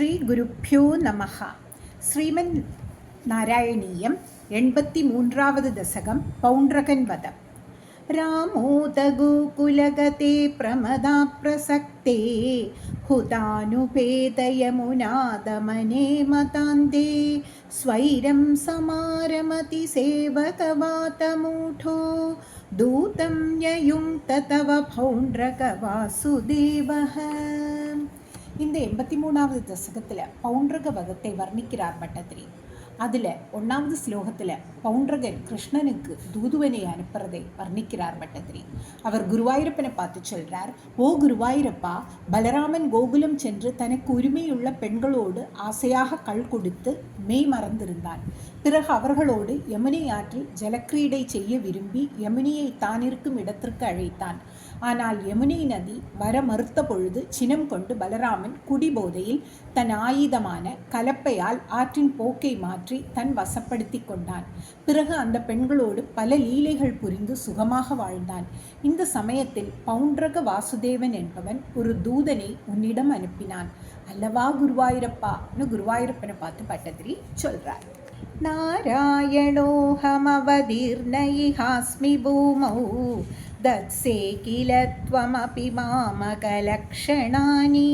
ശ്രീ ഗുരുഭ്യോ നമഃ. ശ്രീമൻ നാരായണീയം 83வது ദശകം പൗണ്ഡ്രകൻ വധം. രാമോദഗോകുലഗതേ പ്രമദാപ്രസക്തേ ഹുതാനുപേതയമുനാദമനേ മതാന്തേ സ്വൈരം സമാരമതി സേവകവാതമൂഢോ ദൂതം യയുങ്ക്ത തവ പൗണ്ഡ്രക வாசுதேவஹ. இந்த 83வது தசகத்தில் பவுண்டரக வதத்தை வர்ணிக்கிறார் பட்டத்திரி. அதில் 1வது ஸ்லோகத்தில் பவுண்டரகன் கிருஷ்ணனுக்கு தூதுவனை அனுப்புறதை வர்ணிக்கிறார் பட்டத்திரி. அவர் குருவாயூரப்பனை பார்த்து சொல்கிறார், ஓ குருவாயூரப்பா, பலராமன் கோகுலம் சென்று தனக்கு உரிமையுள்ள பெண்களோடு ஆசையாக கள் கொடுத்து மெய் மறந்திருந்தான். பிறகு அவர்களோடு யமுனை ஆற்றில் ஜலக்கிரீடை செய்ய விரும்பி யமுனியை தான் இருக்கும் இடத்திற்கு அழைத்தான். ஆனால் யமுனை நதி வர மறுத்த பொழுது சினம் கொண்டு பலராமன் குடிபோதையில் தன் ஆயுதமான கலப்பையால் ஆற்றின் போக்கை மாற்றி தன் வசப்படுத்தி கொண்டான். பிறகு அந்த பெண்களோடு பல லீலைகள் புரிந்து சுகமாக வாழ்ந்தான். இந்த சமயத்தில் பவுண்டரக வாசுதேவன் என்பவன் ஒரு தூதனை உன்னிடம் அனுப்பினான் அல்லவா குருவாயூரப்பான்னு குருவாயூரப்பனை பார்த்து பட்டத்திரி சொல்றார். நாராயணோஹமவதீர்ணயிஹாஸ்மி பூமௌ தத்சே கில த்வமபி மாமகலக்ஷணானி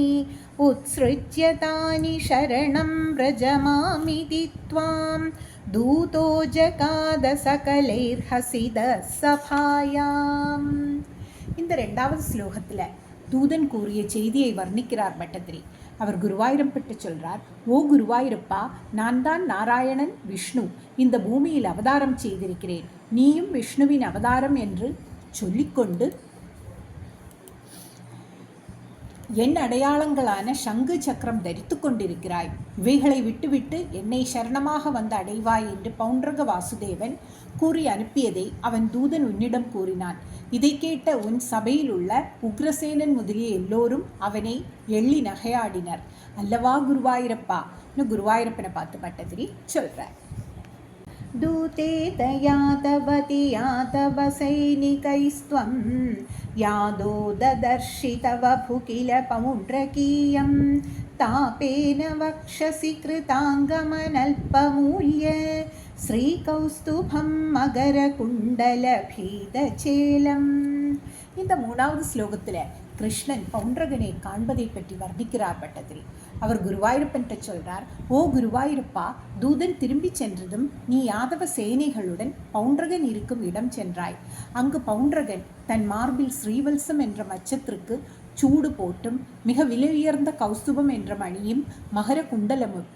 உத்ஸ்ருத்ய தானி சரணம் பிரஜமாமிதி த்வாம் தூதோ ஜகாத சகலைர்ஹசித சபாயாம். இந்த 2வது ஸ்லோகத்தில் தூதன் கூறிய செய்தியை வர்ணிக்கிறார் பட்டத்திரி. அவர் குருவாயூரப்பட்டு சொல்றார், ஓ குருவாயூரப்பா, நான் தான் நாராயணன் விஷ்ணு இந்த பூமியில் அவதாரம் செய்திருக்கிறேன். நீயும் விஷ்ணுவின் அவதாரம் என்று சொல்லிக்கொண்டு என் அடையாளங்களான சங்கு சக்கரம் தரித்து கொண்டிருக்கிறாய். இவைகளை விட்டுவிட்டு என்னை சரணமாக வந்து அடைவாய் என்று பவுண்டரக வாசுதேவன் கூறி அனுப்பியதை அவன் தூதன் உன்னிடம் கூறினான். இதை கேட்ட உன் சபையில் உள்ள உக்ரசேனன் முதலிய எல்லோரும் அவனை எள்ளி நகையாடினர் அல்லவா குருவாயூரப்பான்னு குருவாயூரப்பனை பார்த்து பட்டதிரி சொல்றார். दूते दयातवति यातव सैनिकैस्त्वं यादो ददर्शि तव भुकिल पौण्ड्रकीयं तापेन वक्षसि कृताङ्गमनल्पमूल्य श्रीकौस्तुभं मकरकुण्डलभीतचेलम्. இந்த 3வது ஸ்லோகத்தில் கிருஷ்ணன் பவுண்டரகனை காண்பதை பற்றி வர்ணிக்கிறார் பட்டதிரி. அவர் குருவாயூரப்பன்ட்ட சொல்றார், ஓ குருவாயூரப்பா, தூதன் திரும்பி சென்றதும் நீ யாதவ சேனைகளுடன் பவுண்டரகன் இருக்கும் இடம் சென்றாய். அங்கு பவுண்டரகன் தன் மார்பில் ஸ்ரீவல்சம் என்ற மச்சத்திற்கு சூடு போட்டும் மிக விலையுயர்ந்த கௌஸ்துபம் என்ற மணியும் மகர குண்டலமும்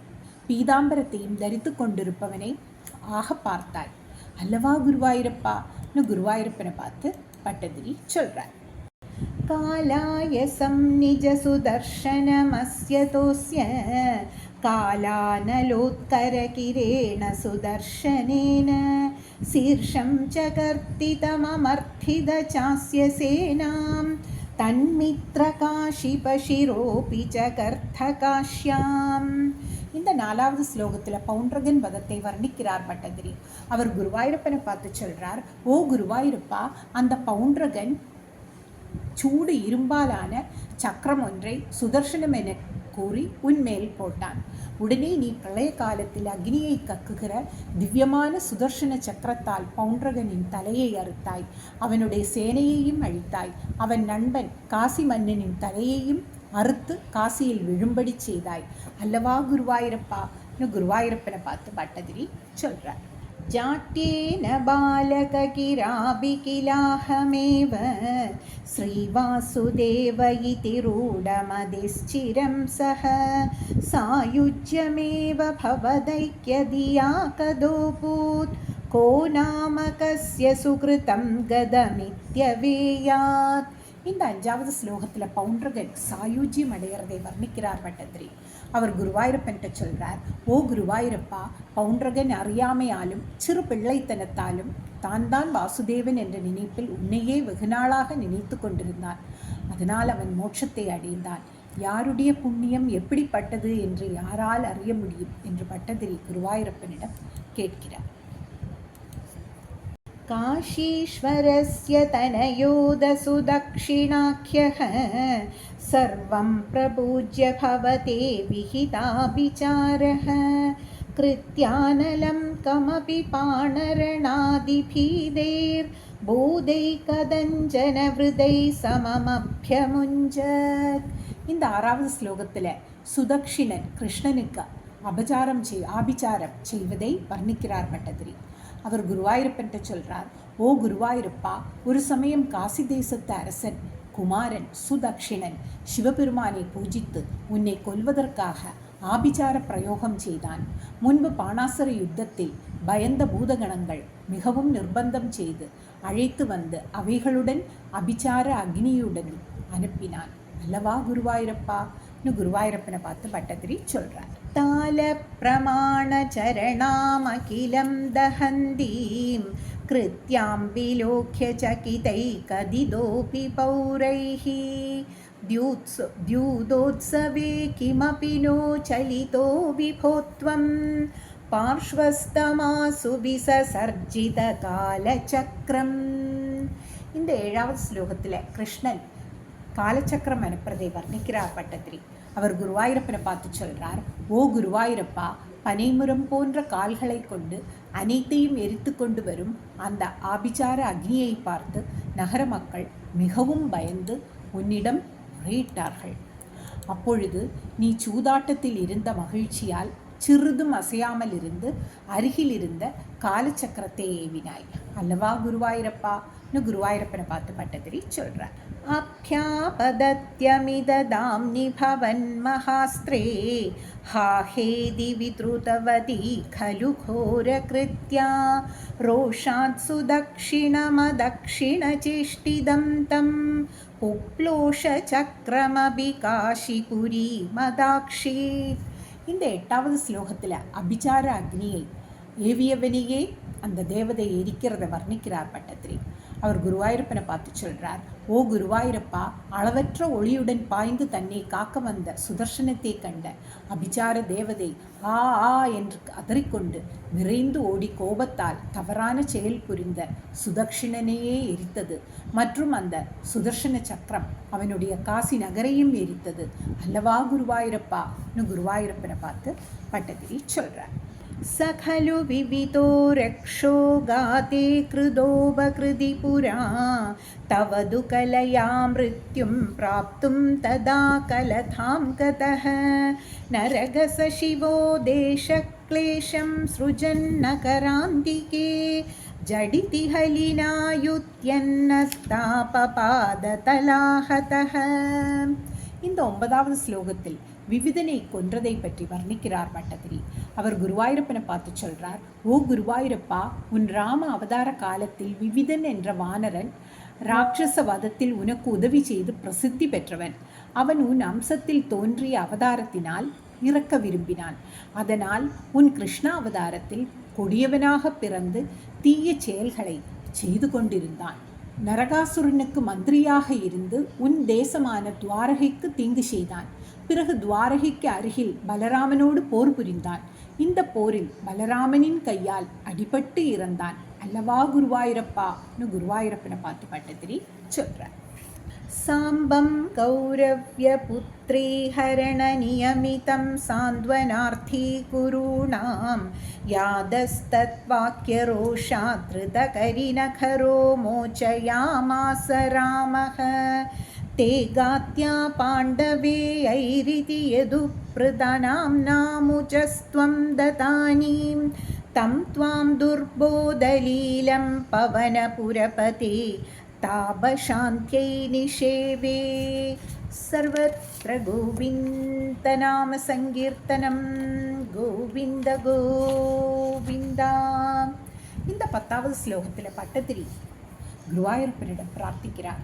பீதாம்பரத்தையும் தரித்து கொண்டிருப்பவனை ஆக பார்த்தாய் அல்லவா குருவாயூரப்பான்னு குருவாயூரப்பனை பார்த்து பட்டதிரி சொல்றார். காலாயசம் நிஜ சுதர்ஷனமஸ்யதோஸ்ய காலானலோத்கர கிரேண சுதர்ஷனேன சீர்ஷம் சகர்த்திதமமர்த்தித சாஸ்ய சேனாம் தன்மித்ரகாஷிபஷிரோபி சகர்த்தகாஷ்யாம். இந்த 4வது ஸ்லோகத்தில் பவுண்டரகன் வதத்தை வர்ணிக்கிறார் பட்டதிரி. அவர் குருவாயூரப்பனை பார்த்து சொல்றார், ஓ குருவாயூரப்பா, அந்த பவுண்டரகன் சூடு இரும்பாலான சக்கரம் ஒன்றை சுதர்சனம் என கூறி உன்மேல் போட்டான். உடனே நீ பிரளய காலத்தில் அக்னியை கக்குகிற திவ்யமான சுதர்சன சக்கரத்தால் பவுண்டரகனின் தலையை அறுத்தாய். அவனுடைய சேனையையும் அழித்தாய். அவன் நண்பன் காசி மன்னனின் தலையையும் அறுத்து காசியில் விழும்படி செய்தாய் அல்லவா குருவாயூரப்பான்னு குருவாயூரப்பனை பார்த்து பட்டதிரி சொல்றார். जाट्येन बालकगिराभि किलाहमेव श्रीवासुदेव इति रूढमधिश्चिरं सह सायुज्यमेव भवदैक्यधिया कदोऽभूत् को नाम कस्य सुकृतं गदमित्यवेयात्. இந்த 5வது ஸ்லோகத்தில் பவுண்டரகன் சாயுஜ்யம் அடைகிறதை வர்ணிக்கிறார் பட்டதிரி. அவர் குருவாயூரப்பன்ட்ட சொல்றார், ஓ குருவாயூரப்பா, பவுண்டரகன் அறியாமையாலும் சிறு பிள்ளைத்தனத்தாலும் தான் வாசுதேவன் என்ற நினைப்பில் உன்னையே வெகுநாளாக நினைத்து கொண்டிருந்தான். அதனால் அவன் மோட்சத்தை அடைந்தான். யாருடைய புண்ணியம் எப்படிப்பட்டது என்று யாரால் அறிய முடியும் என்று பட்டதிரி குருவாயூரப்பனிடம் கேட்கிறார். काशीश्वरस्य तनयोदसुदक्षिणाख्यः सर्वं प्रपूज्य भवते विहिताभिचारः कृत्यानलं कमपि पाणरणादिभीदैर्बोधैकदञ्जनवृदै सममभ्यमुञ्जत्. இந்த 6வது ஸ்லோகத்தில் சுதக்ஷிணன் கிருஷ்ணனுக்கு ஆபிச்சாரம் செய்வதை வர்ணிக்கிறார் பட்டதிரி. அவர் குருவாயூரப்பன்ட்ட சொல்கிறார், ஓ குருவாயூரப்பா, ஒரு சமயம் காசி தேசத்து அரசன் குமாரன் சுதக்ஷிணன் சிவபெருமானை பூஜித்து உன்னை கொல்வதற்காக ஆபிச்சார பிரயோகம் செய்தான். முன்பு பாணாசர யுத்தத்தில் பயந்த பூதகணங்கள் மிகவும் நிர்பந்தம் செய்து அழைத்து வந்து அவைகளுடன் அபிச்சார அக்னியுடன் அனுப்பினான் அல்லவா குருவாயூரப்பான்னு குருவாயூரப்பனை பார்த்து பட்டதிரி சொல்கிறார். தால பிரமாண சரணாமகிலம் தஹந்தீம் கிருத்யாம் விலோக்ய சகிதை கதிதோபி பௌரைஹ द्यूतोत्सवे किमपि नो चलितो विभोत्वं पार्श्वस्थमासु विससर्जितकालचक्रम्. இந்த 7வது ஸ்லோகத்தில் கிருஷ்ணன் காலச்சக்கரம் அனுப்புறதை வர்ணிக்கிறார் பட்டதிரி. அவர் குருவாயூரப்பனை பார்த்து சொல்கிறார், ஓ குருவாயூரப்பா, பனைமுரம் போன்ற கால்களை கொண்டு அனைத்தையும் எரித்து கொண்டு வரும் அந்த ஆபிச்சார அக்னியை பார்த்து நகர மக்கள் மிகவும் பயந்து உன்னிடம் முறையிட்டார்கள். அப்பொழுது நீ சூதாட்டத்தில் இருந்த மகிழ்ச்சியால் சிறிதும் அசையாமல் இருந்து அருகில் இருந்த காலச்சக்கரத்தை ஏவினாய் அல்லவா குருவாயூரப்பான்னு குருவாயூரப்பனை பார்த்து பட்டதிரி சொல்கிறார். அப்யாபதத்யமிததாம்னி பவன் மகாஸ்திரே ஹாஹேதி வித்ருதவதி கலு கோர கிருத்யா ரோஷாத் சுதக்ஷிணமதக்ஷிணசிஷ்டிதம் தம் உப்ளோஷ சக்கரமபி காஷிபுரி மதாக்ஷி. இந்த 8வது ஸ்லோகத்தில் அபிச்சார அக்னியை ஏவியவனையே அந்த தேவதை எரிக்கிறத வர்ணிக்கிறார் பட்டதிரி. அவர் குருவாயூரப்பனை பார்த்து சொல்கிறார், ஓ குருவாயூரப்பா, அளவற்ற ஒளியுடன் பாய்ந்து தன்னை காக்க வந்த சுதர்சனத்தை கண்ட அபிச்சார தேவதை ஆ ஆ என்று கதறிக்கொண்டு விரைந்து ஓடி கோபத்தால் தவறான செயல் புரிந்த சுதக்ஷிணனையே எரித்தது. மற்றும் அந்த சுதர்சன சக்கரம் அவனுடைய காசி நகரையும் எரித்தது அல்லவா குருவாயூரப்பான்னு குருவாயூரப்பனை பார்த்து பட்டதிரி சொல்கிறார். சகலு விவிதோ ரக்ஷோ காதே கிருதோபகிருதி புரா தவது கலயா மிருத்யும் பிராப்தும் ததா கலதாம் கதஹ நரகச சிவோ தேச க்லேஷம் ஸ்ருஜன் நகராந்திகே ஜடிதி ஹலினாயுத்யன்னஸ்தாபபாததலாஹதஹ. இந்த 9வது ஸ்லோகத்தில் விவிதனை கொன்றதை பற்றி வர்ணிக்கிறார் பட்டதிரி. அவர் குருவாயூரப்பனை பார்த்து சொல்கிறார், ஓ குருவாயூரப்பா, உன் ராம அவதார காலத்தில் விவிதன் என்ற வானரன் ராட்சச வதத்தில் உனக்கு உதவி செய்து பிரசித்தி பெற்றவன். அவன் உன் அம்சத்தில் தோன்றிய அவதாரத்தினால் இறக்க விரும்பினான். அதனால் உன் கிருஷ்ணா அவதாரத்தில் கொடியவனாக பிறந்து தீய செயல்களை செய்து கொண்டிருந்தான். நரகாசுரனுக்கு மந்திரியாக இருந்து உன் தேசமான துவாரகைக்கு தீங்கு செய்தான். பிறகு துவாரகைக்கு அருகில் பலராமனோடு போர் புரிந்தான். இந்த போரில் பலராமனின் கையால் அடிபட்டு இறந்தான் அல்லவா குருவாயூரப்பான்னு குருவாயூரப்பனை பார்த்து பட்டதிரி சொல்கிறார். சாம்பம் கௌரவ்ய புத்ரீ ஹரண நியமிதம் சாந்த்வனார்த்தி குருணாம் யாதஸ்தத்வாக்ய ரோஷாத்ருதகரிநகரோ மோச்சயாமாஸ ராமஹ ते गात्या पाण्डवे ऐरिति यदुप्रदानां नामुजस्त्वं दतानीं तं त्वां दुर्बोधलीलं पवनपुरपते तापशान्त्यै निषेवे. सर्वत्र गोविन्दनामसङ्कीर्तनं गोविन्द गोविन्द. இந்த 10வது ஸ்லோகத்தில் பட்டதிரி குருவாயூரப்பனிடம் பிரார்த்திக்கிறார்.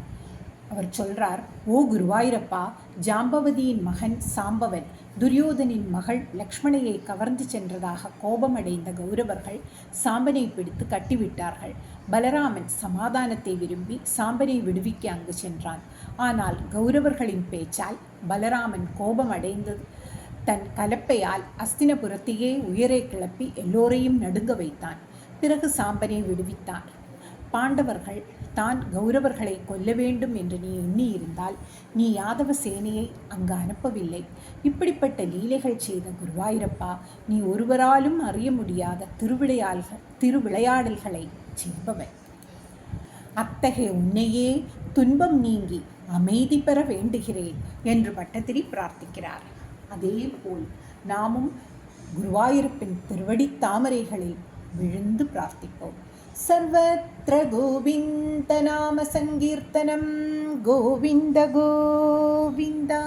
அவர் சொல்கிறார், ஓ குருவாயூரப்பா, ஜாம்பவதியின் மகன் சாம்பவன் துரியோதனின் மகள் லக்ஷ்மணையை கவர்ந்து சென்றதாக கோபமடைந்த கௌரவர்கள் சாம்பனை பிடித்து கட்டிவிட்டார்கள். பலராமன் சமாதானத்தை விரும்பி சாம்பனை விடுவிக்க அங்கு சென்றான். ஆனால் கௌரவர்களின் பேச்சால் பலராமன் கோபமடைந்து தன் கலப்பையால் அஸ்தினபுரத்தையே உயரே கிளப்பி எல்லோரையும் நடுங்க வைத்தான். பிறகு சாம்பனை விடுவித்தான். பாண்டவர்கள் தான் கௌரவர்களை கொல்ல வேண்டும் என்று நீ எண்ணியிருந்தால் நீ யாதவ சேனையை அங்கு அனுப்பவில்லை. இப்படிப்பட்ட லீலைகள் செய்த குருவாயூரப்பா, நீ ஒருவராலும் அறிய முடியாத திருவிளையாடல்களை செய்பவன். அத்தகைய உன்னையே துன்பம் நீங்கி அமைதி பெற வேண்டுகிறேன் என்று பட்டத்திரி பிரார்த்திக்கிறார். அதேபோல் நாமும் குருவாயூரப்பின் திருவடி தாமரைகளில் விழுந்து பிரார்த்திப்போம். சர்வத்ர கோவிந்த நாம சங்கீர்த்தனம் கோவிந்த கோவிந்தா.